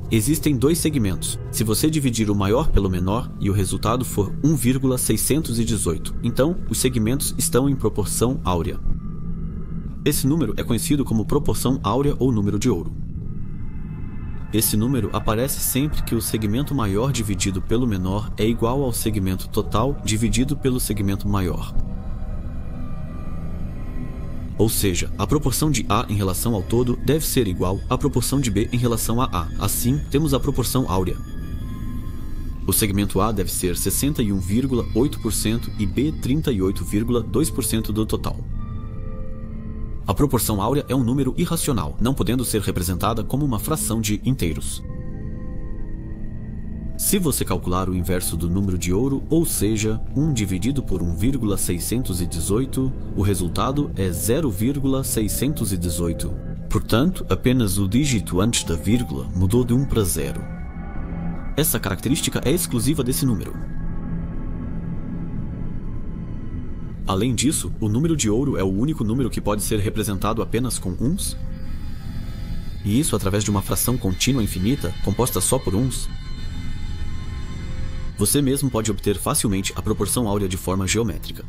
Existem dois segmentos. Se você dividir o maior pelo menor e o resultado for 1,618, então os segmentos estão em proporção áurea. Esse número é conhecido como proporção áurea ou número de ouro. Esse número aparece sempre que o segmento maior dividido pelo menor é igual ao segmento total dividido pelo segmento maior. Ou seja, a proporção de A em relação ao todo deve ser igual à proporção de B em relação a A. Assim, temos a proporção áurea. O segmento A deve ser 61,8% e B 38,2% do total. A proporção áurea é um número irracional, não podendo ser representada como uma fração de inteiros. Se você calcular o inverso do número de ouro, ou seja, 1 dividido por 1,618, o resultado é 0,618. Portanto, apenas o dígito antes da vírgula mudou de 1 para 0. Essa característica é exclusiva desse número. Além disso, o número de ouro é o único número que pode ser representado apenas com uns. E isso através de uma fração contínua infinita, composta só por uns. Você mesmo pode obter facilmente a proporção áurea de forma geométrica.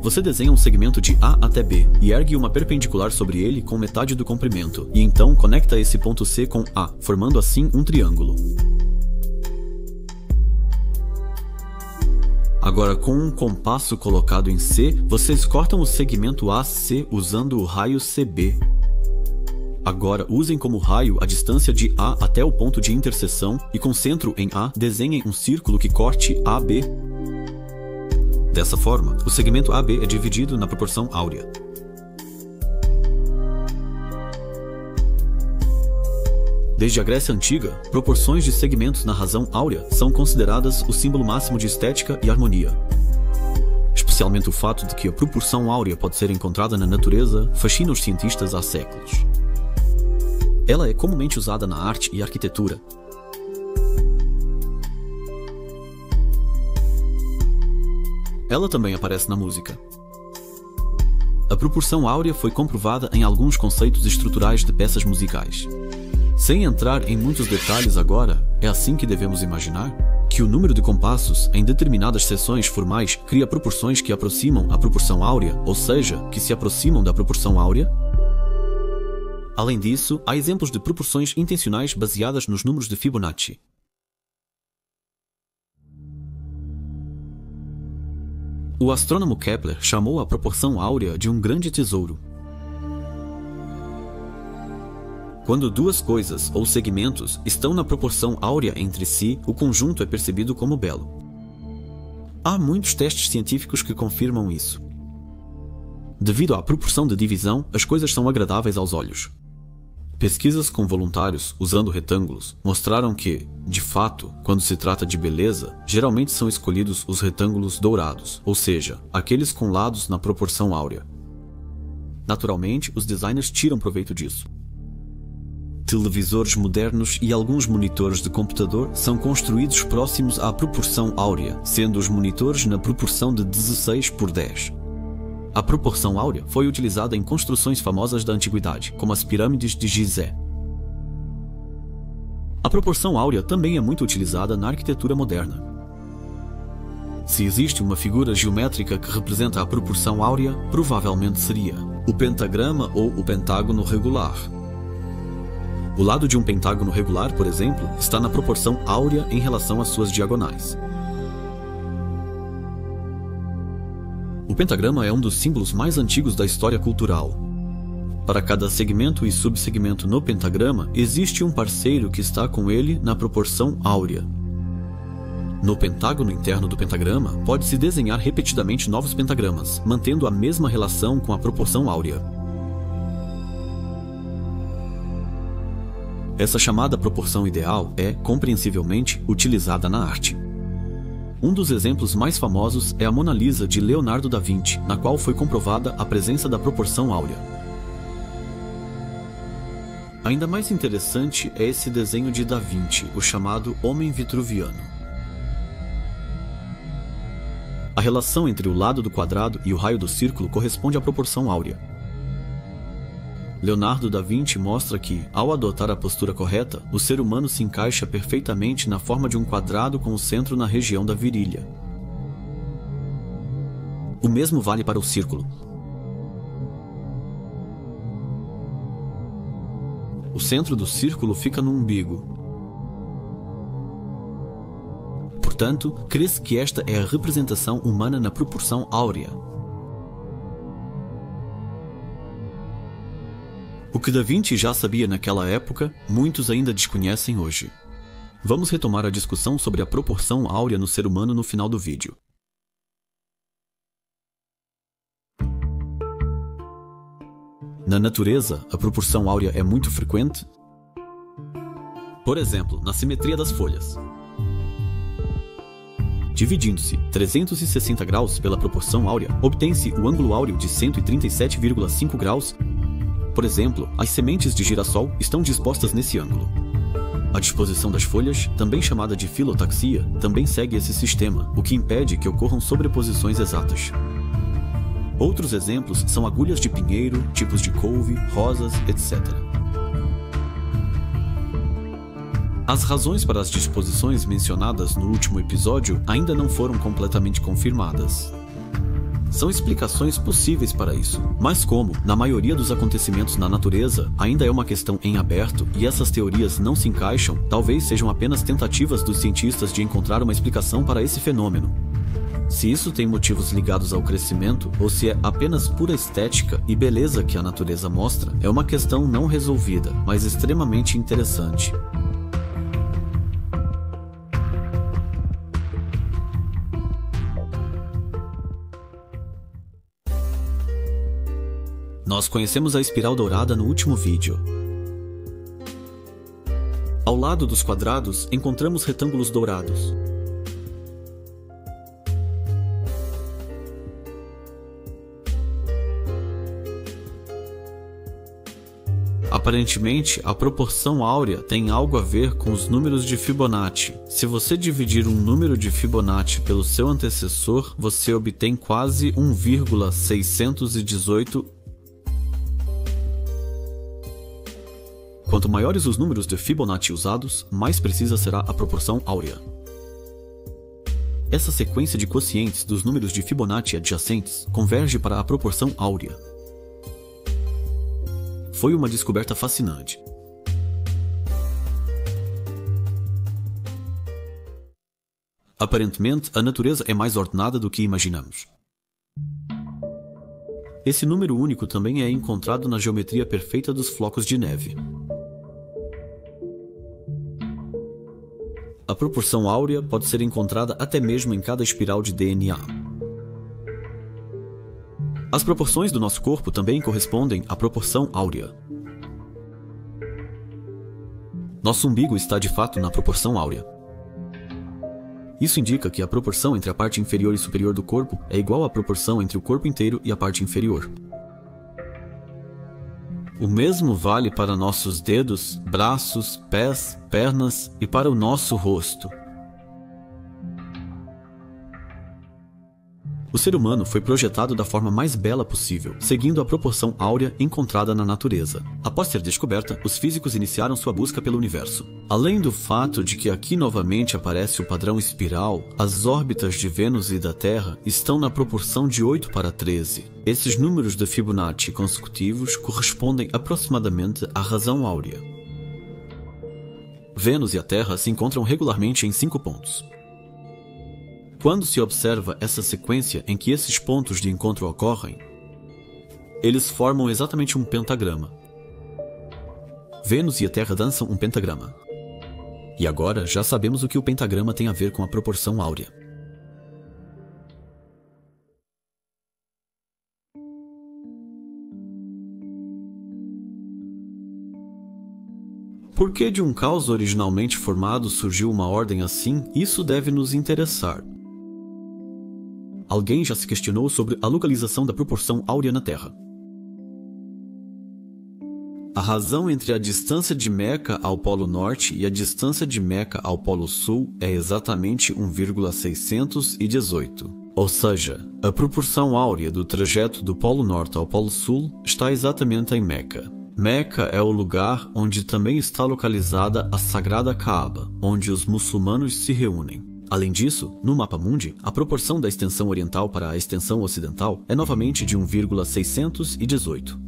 Você desenha um segmento de A até B e ergue uma perpendicular sobre ele com metade do comprimento, e então conecta esse ponto C com A, formando assim um triângulo. Agora, com um compasso colocado em C, vocês cortam o segmento AC usando o raio CB. Agora, usem como raio a distância de A até o ponto de interseção e com centro em A, desenhem um círculo que corte AB. Dessa forma, o segmento AB é dividido na proporção áurea. Desde a Grécia Antiga, proporções de segmentos na razão áurea são consideradas o símbolo máximo de estética e harmonia. Especialmente o fato de que a proporção áurea pode ser encontrada na natureza fascina os cientistas há séculos. Ela é comumente usada na arte e arquitetura. Ela também aparece na música. A proporção áurea foi comprovada em alguns conceitos estruturais de peças musicais. Sem entrar em muitos detalhes agora, é assim que devemos imaginar que o número de compassos em determinadas seções formais cria proporções que aproximam a proporção áurea, ou seja, que se aproximam da proporção áurea. Além disso, há exemplos de proporções intencionais baseadas nos números de Fibonacci. O astrônomo Kepler chamou a proporção áurea de um grande tesouro. Quando duas coisas ou segmentos estão na proporção áurea entre si, o conjunto é percebido como belo. Há muitos testes científicos que confirmam isso. Devido à proporção de divisão, as coisas são agradáveis aos olhos. Pesquisas com voluntários usando retângulos mostraram que, de fato, quando se trata de beleza, geralmente são escolhidos os retângulos dourados, ou seja, aqueles com lados na proporção áurea. Naturalmente, os designers tiram proveito disso. Televisores modernos e alguns monitores de computador são construídos próximos à proporção áurea, sendo os monitores na proporção de 16:10. A proporção áurea foi utilizada em construções famosas da antiguidade, como as pirâmides de Gizé. A proporção áurea também é muito utilizada na arquitetura moderna. Se existe uma figura geométrica que representa a proporção áurea, provavelmente seria o pentagrama ou o pentágono regular. O lado de um pentágono regular, por exemplo, está na proporção áurea em relação às suas diagonais. O pentagrama é um dos símbolos mais antigos da história cultural. Para cada segmento e subsegmento no pentagrama, existe um parceiro que está com ele na proporção áurea. No pentágono interno do pentagrama, pode-se desenhar repetidamente novos pentagramas, mantendo a mesma relação com a proporção áurea. Essa chamada proporção ideal é, compreensivelmente, utilizada na arte. Um dos exemplos mais famosos é a Mona Lisa de Leonardo da Vinci, na qual foi comprovada a presença da proporção áurea. Ainda mais interessante é esse desenho de Da Vinci, o chamado Homem Vitruviano. A relação entre o lado do quadrado e o raio do círculo corresponde à proporção áurea. Leonardo da Vinci mostra que, ao adotar a postura correta, o ser humano se encaixa perfeitamente na forma de um quadrado com o centro na região da virilha. O mesmo vale para o círculo. O centro do círculo fica no umbigo. Portanto, crê-se que esta é a representação humana na proporção áurea. O que Da Vinci já sabia naquela época, muitos ainda desconhecem hoje. Vamos retomar a discussão sobre a proporção áurea no ser humano no final do vídeo. Na natureza, a proporção áurea é muito frequente? Por exemplo, na simetria das folhas. Dividindo-se 360 graus pela proporção áurea, obtém-se o ângulo áureo de 137,5 graus. Por exemplo, as sementes de girassol estão dispostas nesse ângulo. A disposição das folhas, também chamada de filotaxia, também segue esse sistema, o que impede que ocorram sobreposições exatas. Outros exemplos são agulhas de pinheiro, tipos de couve, rosas, etc. As razões para as disposições mencionadas no último episódio ainda não foram completamente confirmadas. São explicações possíveis para isso, mas como, na maioria dos acontecimentos na natureza, ainda é uma questão em aberto e essas teorias não se encaixam, talvez sejam apenas tentativas dos cientistas de encontrar uma explicação para esse fenômeno. Se isso tem motivos ligados ao crescimento ou se é apenas pura estética e beleza que a natureza mostra, é uma questão não resolvida, mas extremamente interessante. Nós conhecemos a espiral dourada no último vídeo. Ao lado dos quadrados, encontramos retângulos dourados. Aparentemente, a proporção áurea tem algo a ver com os números de Fibonacci. Se você dividir um número de Fibonacci pelo seu antecessor, você obtém quase 1,618. Quanto maiores os números de Fibonacci usados, mais precisa será a proporção áurea. Essa sequência de quocientes dos números de Fibonacci adjacentes converge para a proporção áurea. Foi uma descoberta fascinante. Aparentemente, a natureza é mais ordenada do que imaginamos. Esse número único também é encontrado na geometria perfeita dos flocos de neve. A proporção áurea pode ser encontrada até mesmo em cada espiral de DNA. As proporções do nosso corpo também correspondem à proporção áurea. Nosso umbigo está de fato na proporção áurea. Isso indica que a proporção entre a parte inferior e superior do corpo é igual à proporção entre o corpo inteiro e a parte inferior. O mesmo vale para nossos dedos, braços, pés, pernas e para o nosso rosto. O ser humano foi projetado da forma mais bela possível, seguindo a proporção áurea encontrada na natureza. Após ser descoberta, os físicos iniciaram sua busca pelo universo. Além do fato de que aqui novamente aparece o padrão espiral, as órbitas de Vênus e da Terra estão na proporção de 8:13. Esses números de Fibonacci consecutivos correspondem aproximadamente à razão áurea. Vênus e a Terra se encontram regularmente em 5 pontos. Quando se observa essa sequência em que esses pontos de encontro ocorrem, eles formam exatamente um pentagrama. Vênus e a Terra dançam um pentagrama. E agora já sabemos o que o pentagrama tem a ver com a proporção áurea. Por que de um caos originalmente formado surgiu uma ordem assim? Isso deve nos interessar. Alguém já se questionou sobre a localização da proporção áurea na Terra. A razão entre a distância de Meca ao Polo Norte e a distância de Meca ao Polo Sul é exatamente 1,618. Ou seja, a proporção áurea do trajeto do Polo Norte ao Polo Sul está exatamente em Meca. Meca é o lugar onde também está localizada a Sagrada Kaaba, onde os muçulmanos se reúnem. Além disso, no mapa mundi, a proporção da extensão oriental para a extensão ocidental é novamente de 1,618.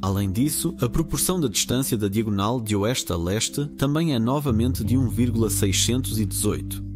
Além disso, a proporção da distância da diagonal de oeste a leste também é novamente de 1,618.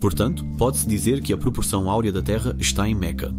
Portanto, pode-se dizer que a proporção áurea da Terra está em Meca.